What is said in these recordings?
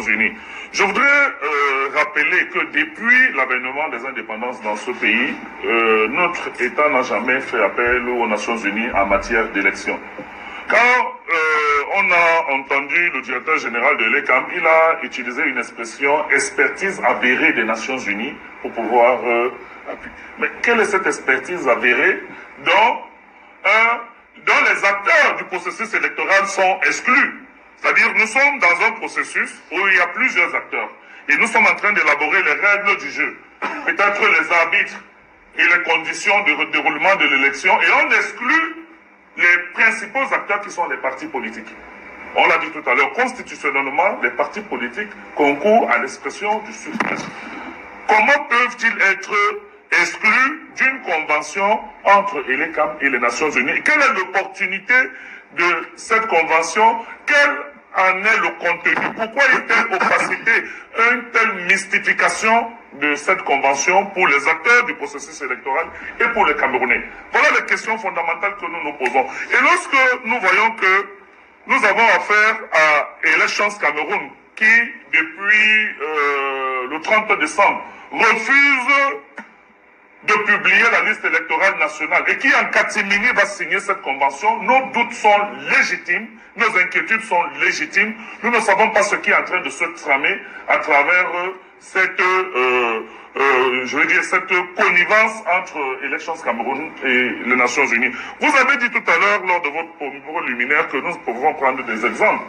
Unis. Je voudrais rappeler que depuis l'avènement des indépendances dans ce pays, notre État n'a jamais fait appel aux Nations Unies en matière d'élection. Quand on a entendu le directeur général de l'ECAM, il a utilisé une expression « expertise avérée des Nations Unies » pour pouvoir appuyer. Mais quelle est cette expertise avérée dont les acteurs du processus électoral sont exclus? C'est-à-dire, nous sommes dans un processus où il y a plusieurs acteurs. Et nous sommes en train d'élaborer les règles du jeu. Peut-être les arbitres et les conditions de déroulement de l'élection. Et on exclut les principaux acteurs qui sont les partis politiques. On l'a dit tout à l'heure, constitutionnellement, les partis politiques concourent à l'expression du suffrage. Comment peuvent-ils être exclus d'une convention entre l'ECAM et les Nations Unies? Quelle est l'opportunité de cette convention? Quelle en est le contenu? Pourquoi une telle opacité, une telle mystification de cette convention pour les acteurs du processus électoral et pour les Camerounais? Voilà les questions fondamentales que nous nous posons. Et lorsque nous voyons que nous avons affaire à Elections Cameroun, qui depuis le 30 décembre refuse de publier la liste électorale nationale et qui en catimini va signer cette convention, nos doutes sont légitimes, nos inquiétudes sont légitimes. Nous ne savons pas ce qui est en train de se tramer à travers cette, cette connivence entre Elections Cameroun et les Nations Unies. Vous avez dit tout à l'heure, lors de votre propos liminaire, que nous pouvons prendre des exemples.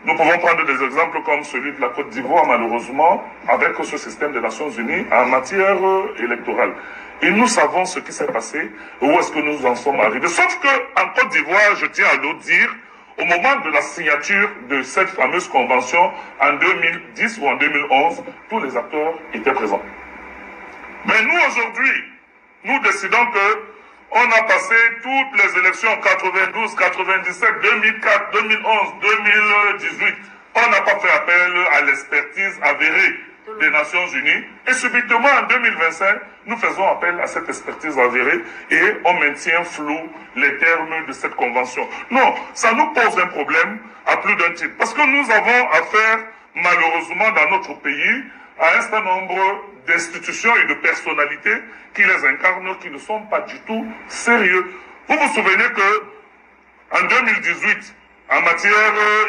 Nous pouvons prendre des exemples comme celui de la Côte d'Ivoire, malheureusement, avec ce système des Nations Unies en matière électorale. Et nous savons ce qui s'est passé, où est-ce que nous en sommes arrivés. Sauf qu'en Côte d'Ivoire, je tiens à le dire, au moment de la signature de cette fameuse convention en 2010 ou en 2011, tous les acteurs étaient présents. Mais nous, aujourd'hui, nous décidons que on a passé toutes les élections 92, 97, 2004, 2011, 2018. On n'a pas fait appel à l'expertise avérée des Nations Unies. Et subitement, en 2025, nous faisons appel à cette expertise avérée et on maintient flou les termes de cette convention. Non, ça nous pose un problème à plus d'un titre. Parce que nous avons affaire, malheureusement, dans notre pays, à un certain nombre d'institutions et de personnalités qui les incarnent, qui ne sont pas du tout sérieux. Vous vous souvenez que en 2018, en matière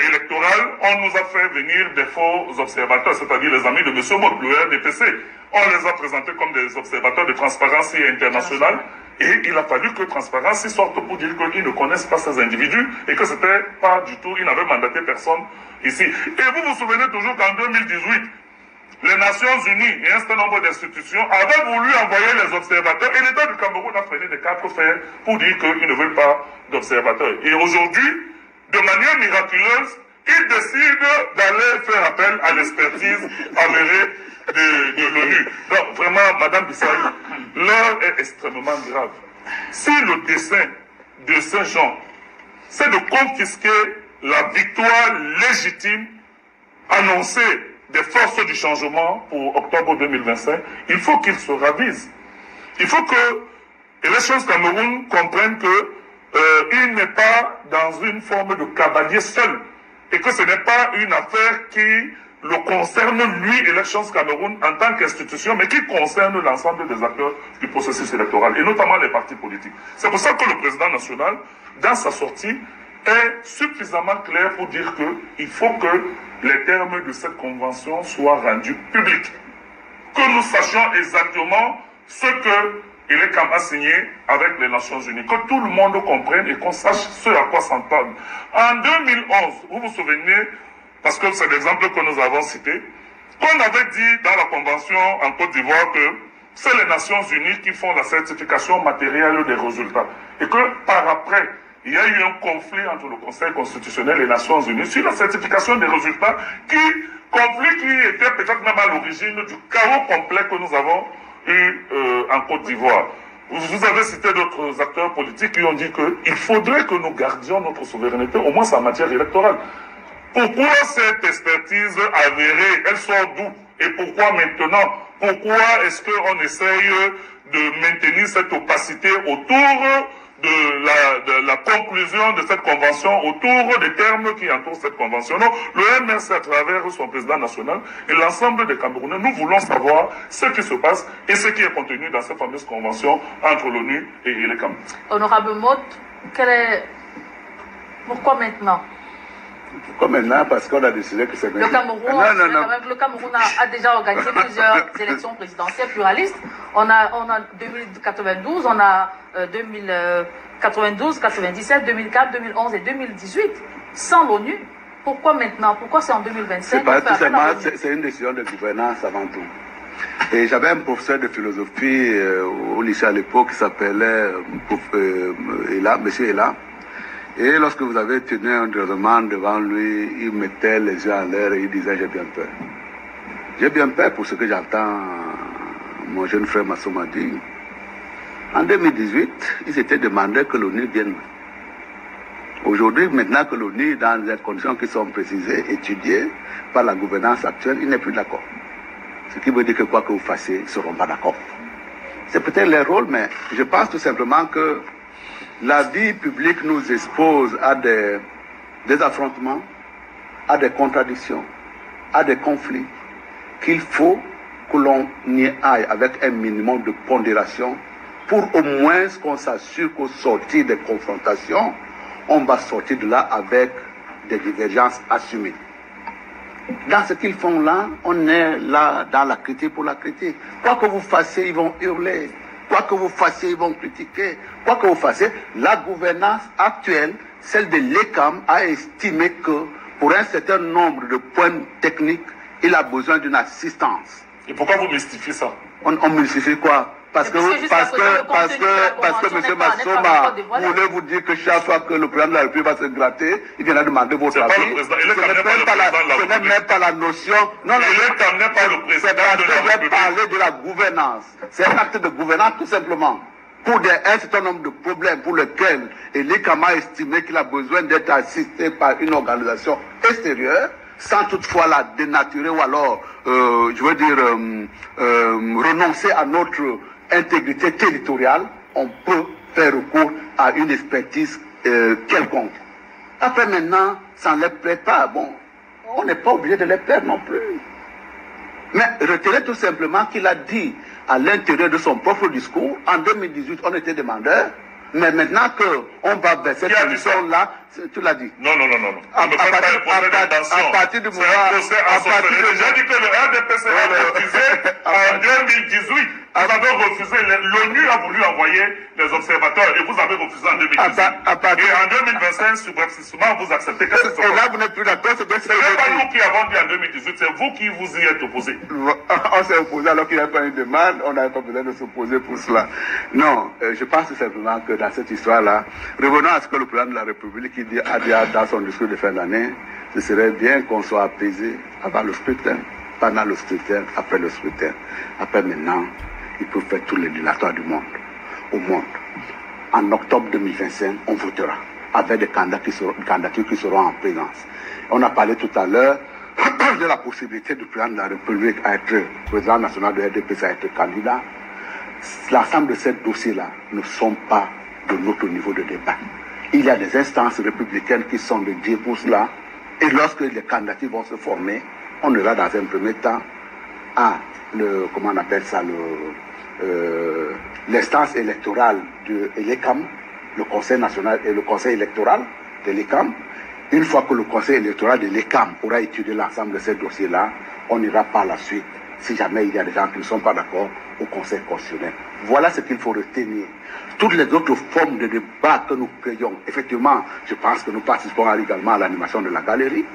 électorale, on nous a fait venir des faux observateurs, c'est-à-dire les amis de M. Mott, le RDPC. On les a présentés comme des observateurs de Transparency International et il a fallu que Transparency sorte pour dire qu'ils ne connaissent pas ces individus et que c'était pas du tout, ils n'avaient mandaté personne ici. Et vous vous souvenez toujours qu'en 2018, les Nations Unies et un certain nombre d'institutions avaient voulu envoyer les observateurs et l'État du Cameroun a freiné des 4 fers pour dire qu'ils ne veulent pas d'observateurs. Et aujourd'hui, de manière miraculeuse, ils décident d'aller faire appel à l'expertise avérée de l'ONU. Donc vraiment, Madame Bissali, l'heure est extrêmement grave. Si le dessein de ces gens, c'est de confisquer la victoire légitime annoncée des forces du changement pour octobre 2025, il faut qu'ils se ravisent. Il faut que Elections Cameroun comprenne que il n'est pas dans une forme de cavalier seul et que ce n'est pas une affaire qui le concerne lui, Elections Cameroun, en tant qu'institution, mais qui concerne l'ensemble des acteurs du processus électoral, et notamment les partis politiques. C'est pour ça que le président national, dans sa sortie, est suffisamment clair pour dire qu'il faut que les termes de cette convention soient rendus publics. Que nous sachions exactement ce que l'ECAM a signé avec les Nations Unies. Que tout le monde comprenne et qu'on sache ce à quoi s'entendre. En 2011, vous vous souvenez, parce que c'est l'exemple que nous avons cité, qu'on avait dit dans la convention en Côte d'Ivoire que c'est les Nations Unies qui font la certification matérielle des résultats. Et que par après, il y a eu un conflit entre le Conseil constitutionnel et les Nations Unies sur la certification des résultats, conflit qui était peut-être même à l'origine du chaos complet que nous avons eu en Côte d'Ivoire. Vous avez cité d'autres acteurs politiques qui ont dit qu'il faudrait que nous gardions notre souveraineté, au moins en matière électorale. Pourquoi cette expertise avérée, elle sort d'où? Et pourquoi maintenant? Pourquoi est-ce qu'on essaye de maintenir cette opacité autour de la conclusion de cette convention autour des termes qui entourent cette convention. Donc, le MRC, à travers son président national et l'ensemble des Camerounais, nous voulons savoir ce qui se passe et ce qui est contenu dans cette fameuse convention entre l'ONU et les Camerounais. Honorable Motte, pourquoi maintenant? Pourquoi maintenant? Parce qu'on a décidé que c'est... Le Cameroun, le Cameroun a déjà organisé plusieurs élections présidentielles pluralistes. On a 2092, on a 2092, 97, 2004, 2011 et 2018 sans l'ONU. Pourquoi maintenant? Pourquoi c'est en 2025? C'est une décision de gouvernance avant tout. Et j'avais un professeur de philosophie au lycée à l'époque qui s'appelait Monsieur Ela. Et lorsque vous avez tenu un raisonnement devant lui, il mettait les yeux en l'air et il disait « j'ai bien peur ». J'ai bien peur pour ce que j'entends mon jeune frère Massoum a dit. En 2018, il s'était demandé que l'ONU vienne. Aujourd'hui, maintenant que l'ONU, dans des conditions qui sont précisées, étudiées par la gouvernance actuelle, il n'est plus d'accord. Ce qui veut dire que quoi que vous fassiez, ils ne seront pas d'accord. C'est peut-être leur rôle, mais je pense tout simplement que la vie publique nous expose à des affrontements, à des contradictions, à des conflits, qu'il faut que l'on y aille avec un minimum de pondération pour au moins qu'on s'assure qu'au sortir des confrontations, on va sortir de là avec des divergences assumées. Dans ce qu'ils font là, on est là dans la critique pour la critique. Quoi que vous fassiez, ils vont hurler. Quoi que vous fassiez, ils vont critiquer. Quoi que vous fassiez, la gouvernance actuelle, celle de l'ECAM, a estimé que pour un certain nombre de points techniques, il a besoin d'une assistance. Et pourquoi vous mystifiez ça? On mystifie quoi? Parce que M. Massouma voulait vous dire que chaque fois que le président de la République va se gratter, il viendra demander votre avis. Ce n'est même pas la notion. Non, l'État n'est pas le président de la République. Parler de la gouvernance. C'est un acte de gouvernance tout simplement. Pour un certain nombre de problèmes pour lesquels l'ECAM a estimé qu'il a besoin d'être assisté par une organisation extérieure, sans toutefois la dénaturer ou alors, renoncer à notre intégrité territoriale, on peut faire recours à une expertise quelconque. Après maintenant, ça ne les plaît pas. Bon, on n'est pas obligé de les plaire non plus. Mais retenez tout simplement qu'il a dit à l'intérieur de son propre discours, en 2018, on était demandeur, mais maintenant qu'on va vers cette position-là, tu l'as dit. Non. À partir du moment j'ai dit que le RDPC a refusé en 2018. Vous avez refusé, l'ONU a voulu envoyer les observateurs et vous avez refusé en 2018. Et en 2025, subrepticement, vous acceptez que c'est ça. Et là, vous n'êtes plus d'accord, c'est pas nous qui avons dit en 2018, c'est vous qui vous y êtes opposé. On s'est opposé alors qu'il n'y avait pas une demande, on n'avait pas besoin de s'opposer pour cela. Non, je pense tout simplement que dans cette histoire-là, revenons à ce que le président de la République a dit dans son discours de fin d'année, ce serait bien qu'on soit apaisé avant le scrutin, pendant le scrutin, après le scrutin. Après maintenant, il peut faire tous les dilatoires du monde, au monde. En octobre 2025, on votera avec des candidatures qui seront en présence. On a parlé tout à l'heure de la possibilité du président de la République à être président national de RDPC, à être candidat. L'ensemble de ces dossiers-là ne sont pas de notre niveau de débat. Il y a des instances républicaines qui sont dédiées pour cela. Et lorsque les candidatures vont se former, on ira dans un premier temps à l'instance électorale de l'ECAM, le Conseil national et le Conseil électoral de l'ECAM. Une fois que le Conseil électoral de l'ECAM aura étudié l'ensemble de ces dossiers-là, on ira par la suite, si jamais il y a des gens qui ne sont pas d'accord, au Conseil constitutionnel. Voilà ce qu'il faut retenir. Toutes les autres formes de débat que nous créons, effectivement, je pense que nous participons également à l'animation de la galerie.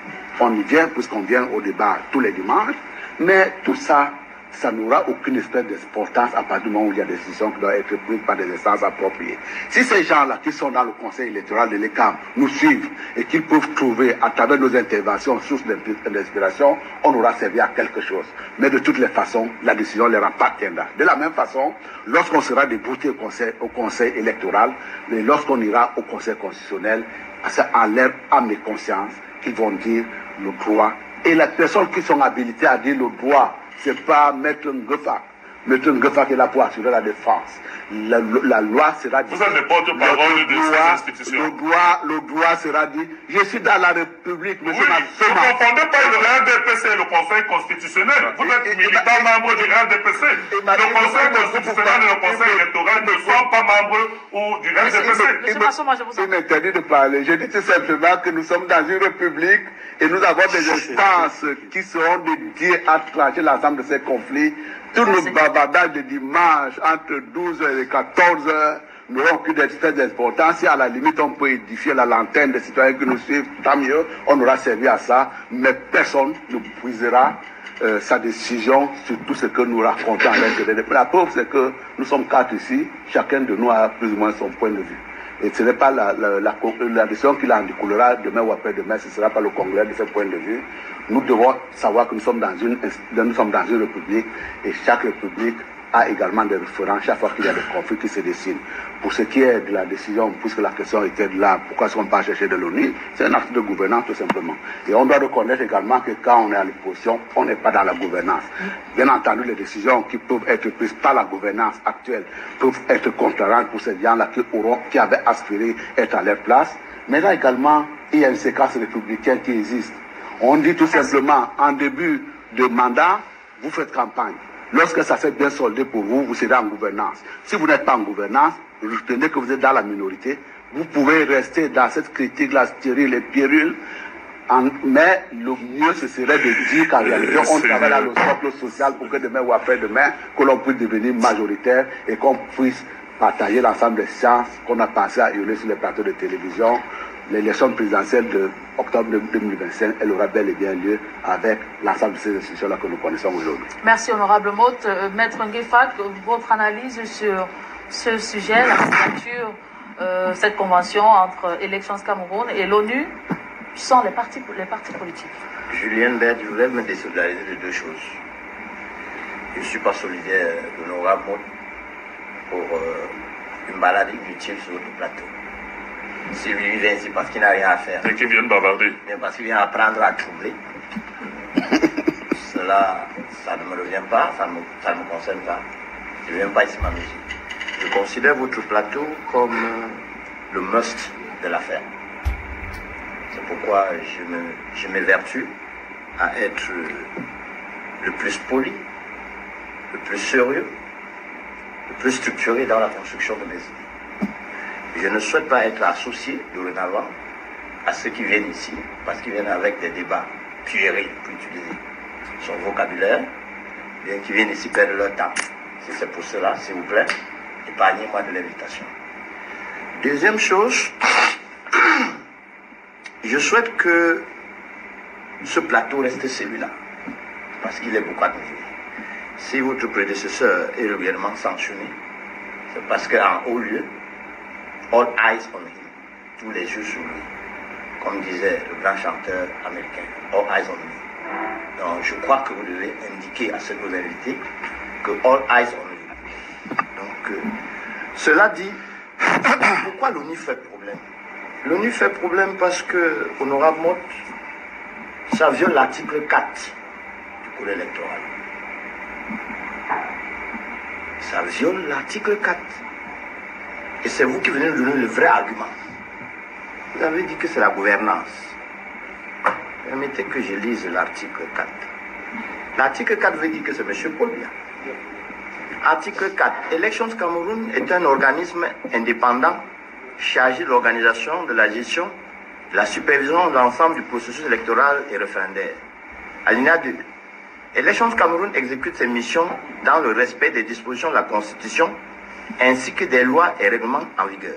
On y vient puisqu'on vient au débat tous les dimanches, mais tout ça, ça n'aura aucune espèce d'importance à partir du moment où il y a des décisions qui doivent être prises par des instances appropriées. Si ces gens-là qui sont dans le conseil électoral de l'ECAM nous suivent et qu'ils peuvent trouver à travers nos interventions sources d'inspiration, on aura servi à quelque chose. Mais de toutes les façons, la décision leur appartiendra. De la même façon, lorsqu'on sera débouté au conseil électoral, mais lorsqu'on ira au conseil constitutionnel, c'est en leur âme et conscience qu'ils vont dire le droit. Et les personnes qui sont habilitées à dire le droit, c'est pas Maître Ngeffa, M. Nguefa qui est là pour assurer la défense. La loi sera dit. Vous êtes le porte-parole de ces institutions. Le droit sera dit. Je suis dans la République, M. Oui, ne confondez pas le RDPC et le Conseil constitutionnel. Vous êtes militant membre du RDPC. Le Conseil constitutionnel et le Conseil électoral ne sont pas membres du RDPC. M. Masson, moi je vous en prie. Il m'interdit de parler. Je dis tout simplement que nous sommes dans une République et nous avons des instances qui seront dédiées à trancher l'ensemble de ces conflits. Tous nos bavardages de dimanche entre 12h et 14h n'auront aucune importance. Si à la limite on peut édifier la lanterne des citoyens qui nous suivent, tant mieux, on aura servi à ça, mais personne ne puisera sa décision sur tout ce que nous racontons à l'intérieur. La preuve, c'est que nous sommes 4 ici, chacun de nous a plus ou moins son point de vue. Et ce n'est pas la décision qui en découlera demain ou après-demain, ce ne sera pas le Congrès de ce point de vue. Nous devons savoir que nous sommes dans une république et chaque république a également des référents chaque fois qu'il y a des conflits qui se dessinent. Pour ce qui est de la décision, puisque la question était de là, pourquoi est-ce qu'on ne pas chercher de l'ONU, c'est un acte de gouvernance tout simplement. Et on doit reconnaître également que quand on est à l'opposition, on n'est pas dans la gouvernance. Bien entendu, les décisions qui peuvent être prises par la gouvernance actuelle peuvent être contraignantes pour ces gens-là qui avaient aspiré être à leur place. Mais là également, il y a une séquence républicaine qui existe. On dit tout simplement, en début de mandat, vous faites campagne. Lorsque ça s'est bien soldé pour vous, vous serez en gouvernance. Si vous n'êtes pas en gouvernance, retenez que vous êtes dans la minorité, vous pouvez rester dans cette critique-là stérile et puérile, mais le mieux ce serait de dire qu'en réalité, on travaille dans le socle social pour que demain ou après-demain, que l'on puisse devenir majoritaire et qu'on puisse partager l'ensemble des sciences qu'on a passé à hurler sur les plateaux de télévision. L'élection présidentielle de octobre 2025, elle aura bel et bien lieu avec l'ensemble de ces institutions-là que nous connaissons aujourd'hui. Merci, honorable Motte. Maître Nguefa, votre analyse sur ce sujet, la signature, cette convention entre Elections Cameroun et l'ONU, sans les partis politiques. Julien Bert, je voulais me désolidariser de deux choses. Je ne suis pas solidaire de l'honorable Motte pour une balade inutile sur le plateau. S'il vient ici parce qu'il n'a rien à faire. Et qui viennent bavarder. Mais parce qu'il vient apprendre à troubler. Cela, ça ne me revient pas, ça ne me concerne pas. Je ne viens pas ici m'amuser. Je considère votre plateau comme le must de l'affaire. C'est pourquoi je m'évertue à être le plus poli, le plus sérieux, le plus structuré dans la construction de mes idées. Je ne souhaite pas être associé dorénavant à ceux qui viennent ici, parce qu'ils viennent avec des débats puérils pour utiliser son vocabulaire, bien qu'ils viennent ici perdre leur temps. Si c'est pour cela, s'il vous plaît, épargnez-moi de l'invitation. Deuxième chose, je souhaite que ce plateau reste celui-là, parce qu'il est beaucoup admiré. Si votre prédécesseur est régulièrement sanctionné, c'est parce qu'en haut lieu, all eyes on him, tous les yeux sur lui, comme disait le grand chanteur américain, all eyes on me. Donc je crois que vous devez indiquer à ceux que vous invitez que all eyes on me. Donc cela dit, pourquoi l'ONU fait problème? L'ONU fait problème parce que, honorable Motte, ça viole l'article 4 du code électoral. Ça viole l'article 4. Et c'est vous qui venez nous donner le vrai argument. Vous avez dit que c'est la gouvernance. Permettez que je lise l'article 4. L'article 4 veut dire que c'est M. Paul Biya. Article 4. Elections Cameroun est un organisme indépendant chargé de l'organisation, de la gestion, de la supervision de l'ensemble du processus électoral et référendaire. Alinéa 2. Elections Cameroun exécute ses missions dans le respect des dispositions de la Constitution ainsi que des lois et règlements en vigueur.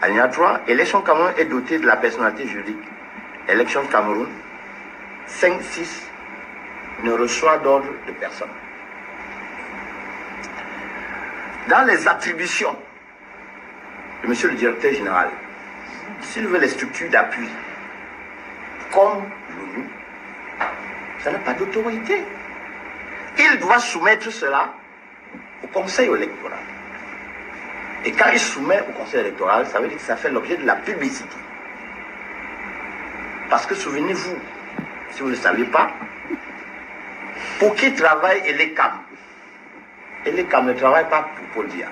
Alinéa 3. Elections Cameroun est dotée de la personnalité juridique. Elections Cameroun 5-6 ne reçoit d'ordre de personne. Dans les attributions de monsieur le directeur général, s'il veut les structures d'appui, comme l'ONU, ça n'a pas d'autorité. Il doit soumettre cela au Conseil électoral. Et quand il soumet au Conseil électoral, ça veut dire que ça fait l'objet de la publicité. Parce que souvenez-vous, si vous ne le savez pas, pour qui travaille ELECAM, Elecam ne travaille pas pour Paul Biya.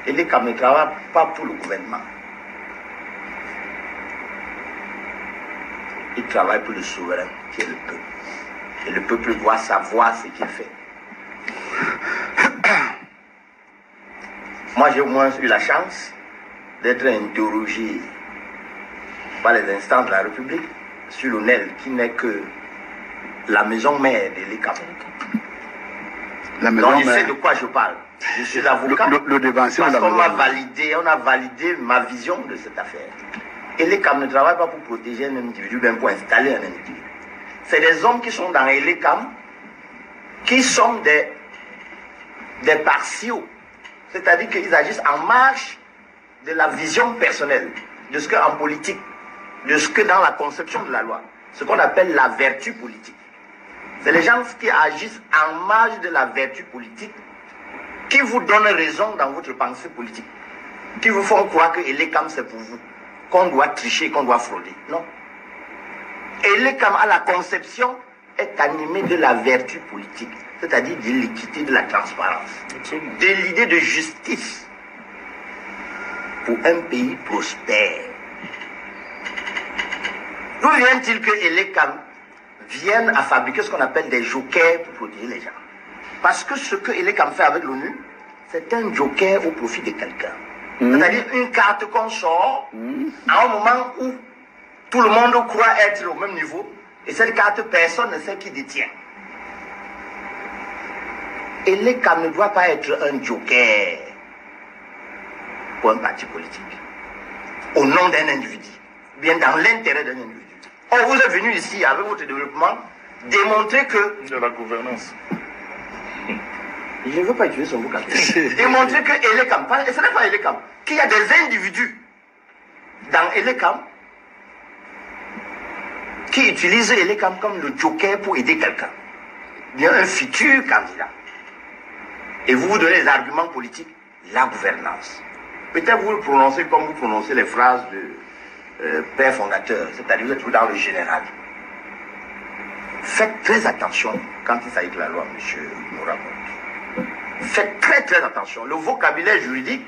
Elecam ne travaille pas pour le gouvernement. Il travaille pour le souverain, qui est le peuple. Et le peuple doit savoir ce qu'il fait. Moi, j'ai au moins eu la chance d'être interrogé par les instances de la République sur l'ONEL, qui n'est que la maison mère de l'ECAM. Donc, je sais de quoi je parle. Je suis avocat. Parce qu'on on a validé ma vision de cette affaire. Et l'ECAM ne travaille pas pour protéger un individu, bien pour installer un individu. C'est des hommes qui sont dans l'ECAM, qui sont des partiaux. C'est-à-dire qu'ils agissent en marge de la vision personnelle, de ce qu'en politique, de ce que dans la conception de la loi, ce qu'on appelle la vertu politique. C'est les gens qui agissent en marge de la vertu politique, qui vous donnent raison dans votre pensée politique, qui vous font croire que l'ECAM c'est pour vous, qu'on doit tricher, qu'on doit frauder. Non. Et l'ECAM à la conception est animé de la vertu politique, c'est-à-dire de l'équité, de la transparence, de l'idée de justice pour un pays prospère. D'où vient-il que l'ECAM vienne à fabriquer ce qu'on appelle des jokers pour protéger les gens? Parce que ce que l'ECAM fait avec l'ONU, c'est un joker au profit de quelqu'un. C'est-à-dire une carte qu'on sort à un moment où tout le monde croit être au même niveau, et cette carte, personne ne sait qui détient. Et l'ECAM ne doit pas être un joker pour un parti politique, au nom d'un individu, bien dans l'intérêt d'un individu. Or, vous êtes venu ici, avec votre développement, démontrer que... De la gouvernance. Je ne veux pas utiliser son vocabulaire. Démontrer que l'ECAM, et ce n'est pas l'ECAM, qu'il y a des individus dans l'ECAM qui utilisent l'ECAM comme le joker pour aider quelqu'un. Bien un futur candidat. Et vous donnez les arguments politiques, la gouvernance. Peut-être vous le prononcez comme vous prononcez les phrases de père fondateur, c'est-à-dire vous êtes toujours dans le général. Faites très attention quand il s'agit de la loi, monsieur Mouramout. Faites très attention. Le vocabulaire juridique,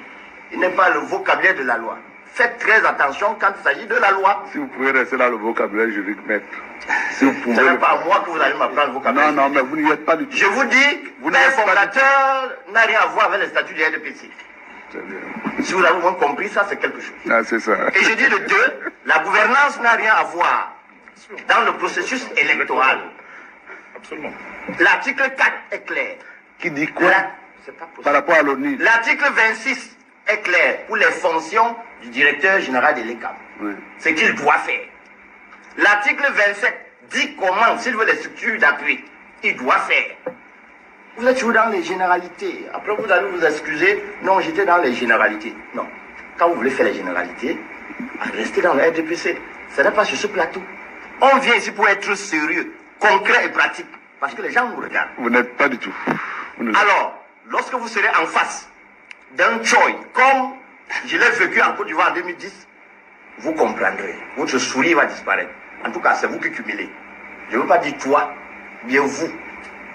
il n'est pas le vocabulaire de la loi. Faites très attention quand il s'agit de la loi. Si vous pouvez rester dans le vocabulaire juridique, maître. Si vous pouvez... Ce n'est pas à moi que vous allez m'apprendre le vocabulaire. Non, mais vous n'y êtes pas du tout. Je vous dis, père fondateur n'a rien à voir avec les statuts du RDPC. Si vous avez moins compris, ça c'est quelque chose. Ah, c'est ça. Et je dis le 2, la gouvernance n'a rien à voir dans le processus électoral. Absolument. L'article 4 est clair. Qui dit quoi par rapport à l'ONU? L'article 26 est clair pour les fonctions du directeur général de l'ECAM. Oui. Ce qu'il doit faire. L'article 27 dit comment, s'il veut les structures d'appui, il doit faire. Vous êtes toujours dans les généralités. Après, vous allez vous excuser. Non, j'étais dans les généralités. Non. Quand vous voulez faire les généralités, restez dans le RDPC. Ce n'est pas sur ce plateau. On vient ici pour être sérieux, concret et pratique. Parce que les gens nous regardent. Vous n'êtes pas du tout. Alors, lorsque vous serez en face d'un Choi, comme je l'ai vécu en Côte d'Ivoire en 2010, vous comprendrez. Votre sourire va disparaître. En tout cas, c'est vous qui cumulez. Je ne veux pas dire toi, bien vous.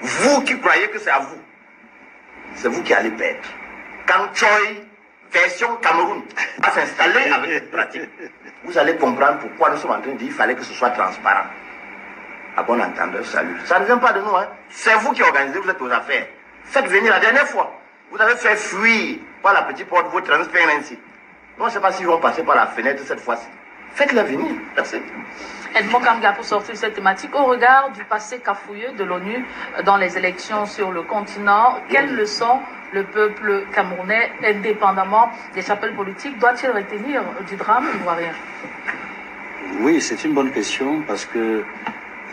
Vous qui croyez que c'est à vous, c'est vous qui allez perdre. Quand Choi, version Cameroun, va s'installer avec cette pratique, vous allez comprendre pourquoi nous sommes en train de dire qu'il fallait que ce soit transparent. À bon entendeur, salut. Ça ne vient pas de nous, hein. C'est vous qui organisez, vous êtes aux affaires. Faites venir la dernière fois. Vous avez fait fuir par la petite porte vos transparency. Moi, je ne sais pas s'ils vont passer par la fenêtre cette fois-ci. Faites-le venir. Merci. Edmond Kanga, pour sortir de cette thématique, au regard du passé cafouilleux de l'ONU dans les élections sur le continent, quelles leçons le peuple camerounais, indépendamment des chapelles politiques, doit-il retenir du drame ivoirien? Oui, c'est une bonne question parce que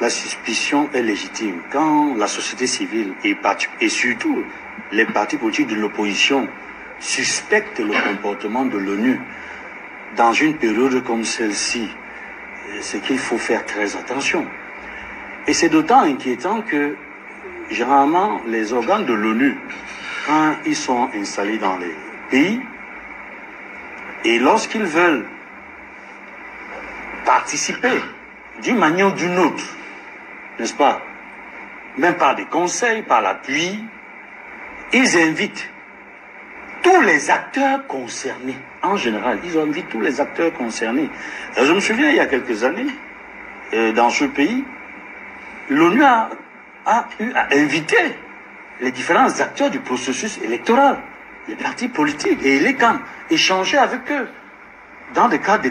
la suspicion est légitime. Quand la société civile et surtout les partis politiques de l'opposition suspectent le comportement de l'ONU dans une période comme celle-ci, c'est qu'il faut faire très attention. Et c'est d'autant inquiétant que, généralement, les organes de l'ONU, quand ils sont installés dans les pays, et lorsqu'ils veulent participer d'une manière ou d'une autre, n'est-ce pas, même par des conseils, par l'appui ils invitent tous les acteurs concernés. En général, ils invitent tous les acteurs concernés. Je me souviens, il y a quelques années, dans ce pays, l'ONU a eu à inviter les différents acteurs du processus électoral, les partis politiques et les camps, échanger avec eux dans des cas de